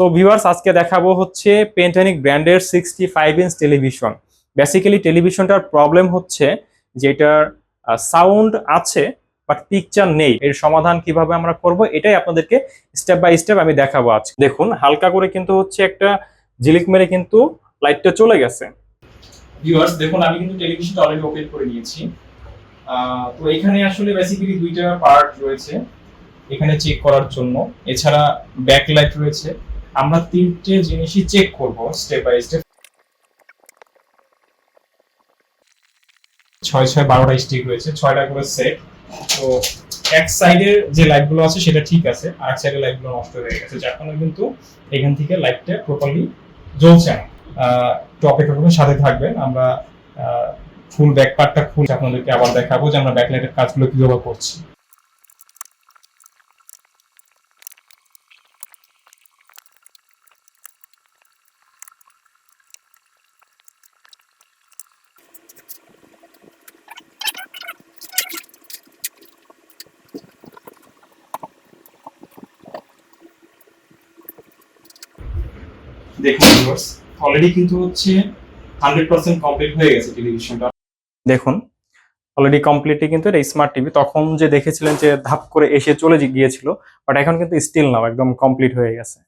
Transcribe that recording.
So viewers, আজকে দেখাবো হচ্ছে পেন্টানিক ব্র্যান্ডের 65 ইঞ্চ টেলিভিশন। বেসিক্যালি টেলিভিশনটার প্রবলেম হচ্ছে যে এটার সাউন্ড আছে বাট পিকচার নেই। এর সমাধান কিভাবে আমরা করব এটাই আপনাদেরকে স্টেপ বাই স্টেপ আমি দেখাবো। আজকে দেখুন, হালকা করে কিন্তু হচ্ছে একটা ঝিলিক মেরে কিন্তু লাইটটা চলে গেছে। ভিউয়ার্স দেখুন, আমি কিন্তু টেলিভিশনটা অলরেডি ওপেন করে নিয়েছি। তো এখানে আসলে বেসিক্যালি দুইটা পার্ট রয়েছে এখানে চেক করার জন্য, এছাড়া ব্যাকলাইট রয়েছে। আমরা তিনটে জিনিসই চেক করব স্টেপ বাই স্টেপ। 6-6-12টা স্টিক রয়েছে, 6টা করে সেট। তো এক সাইডের যে লাইটগুলো আছে সেটা ঠিক আছে, আর এক সাইডের লাইটগুলো নষ্ট হয়ে গেছে, যার কারণে কিন্তু এখান থেকে লাইটটা প্রপারলি জ্বলছে না। তো অপেক্ষা করুন, সাথে থাকবেন। আমরা ফুল ব্যাক পার্টটা খুলে আপনাদেরকে আবার দেখাবো যে আমরা ব্যাকলাইটের কাজগুলো কিভাবে করছি। দেখুন ভিউয়ার্স, অলরেডি কিন্তু হচ্ছে 100% কমপ্লিট হয়ে গেছে টেলিভিশনটা। দেখুন অলরেডি কমপ্লিটলি কিন্তু এটা স্মার্ট টিভি। তখন যে দেখেছিলেন যে ধাপ করে এসে চলে গিয়েছিল, বাট এখন কিন্তু স্টিল নাও একদম কমপ্লিট হয়ে গেছে।